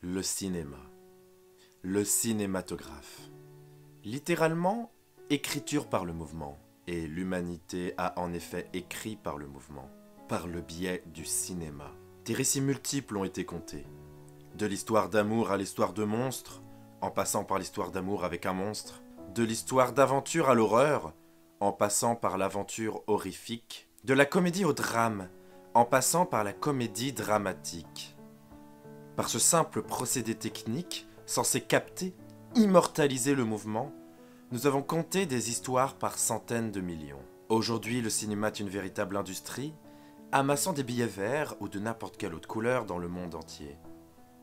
Le cinéma. Le cinématographe. Littéralement, écriture par le mouvement. Et l'humanité a en effet écrit par le mouvement, par le biais du cinéma. Des récits multiples ont été contés. De l'histoire d'amour à l'histoire de monstres, en passant par l'histoire d'amour avec un monstre. De l'histoire d'aventure à l'horreur, en passant par l'aventure horrifique. De la comédie au drame, en passant par la comédie dramatique. Par ce simple procédé technique, censé capter, immortaliser le mouvement, nous avons compté des histoires par centaines de millions. Aujourd'hui, le cinéma est une véritable industrie, amassant des billets verts ou de n'importe quelle autre couleur dans le monde entier.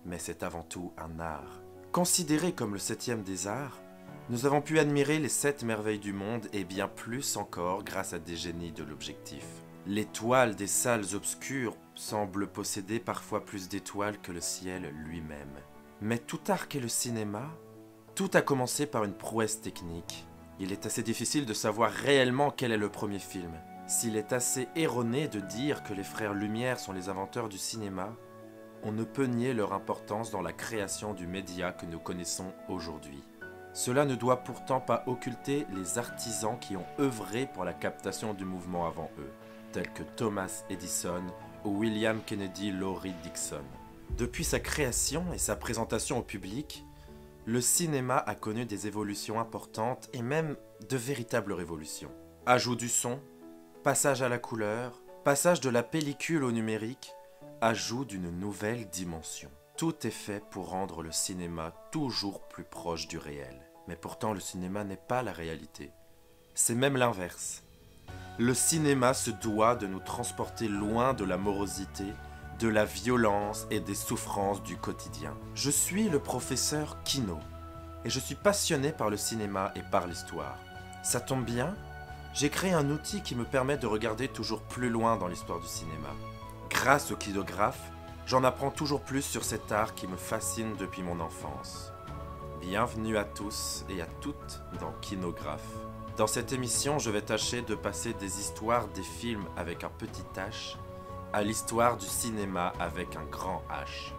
Mais c'est avant tout un art. Considéré comme le 7e des arts, nous avons pu admirer les 7 merveilles du monde et bien plus encore grâce à des génies de l'objectif. L'étoile des salles obscures semble posséder parfois plus d'étoiles que le ciel lui-même. Mais tout art qu'est le cinéma, tout a commencé par une prouesse technique. Il est assez difficile de savoir réellement quel est le premier film. S'il est assez erroné de dire que les frères Lumière sont les inventeurs du cinéma, on ne peut nier leur importance dans la création du média que nous connaissons aujourd'hui. Cela ne doit pourtant pas occulter les artisans qui ont œuvré pour la captation du mouvement avant eux, tels que Thomas Edison ou William Kennedy Laurie Dixon. Depuis sa création et sa présentation au public, le cinéma a connu des évolutions importantes et même de véritables révolutions. Ajout du son, passage à la couleur, passage de la pellicule au numérique, ajout d'une nouvelle dimension. Tout est fait pour rendre le cinéma toujours plus proche du réel. Mais pourtant, le cinéma n'est pas la réalité. C'est même l'inverse. Le cinéma se doit de nous transporter loin de la morosité, de la violence et des souffrances du quotidien. Je suis le professeur Kino, et je suis passionné par le cinéma et par l'histoire. Ça tombe bien, j'ai créé un outil qui me permet de regarder toujours plus loin dans l'histoire du cinéma. Grâce au kinographe, j'en apprends toujours plus sur cet art qui me fascine depuis mon enfance. Bienvenue à tous et à toutes dans Kinographe. Dans cette émission, je vais tâcher de passer des histoires des films avec un petit H à l'histoire du cinéma avec un grand H.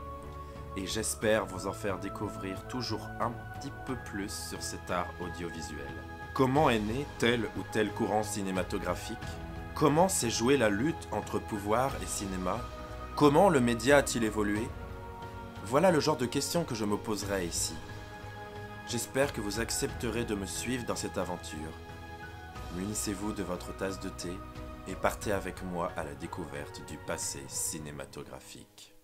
Et j'espère vous en faire découvrir toujours un petit peu plus sur cet art audiovisuel. Comment est né tel ou tel courant cinématographique? Comment s'est jouée la lutte entre pouvoir et cinéma? Comment le média a-t-il évolué? Voilà le genre de questions que je me poserai ici. J'espère que vous accepterez de me suivre dans cette aventure. Munissez-vous de votre tasse de thé et partez avec moi à la découverte du passé cinématographique.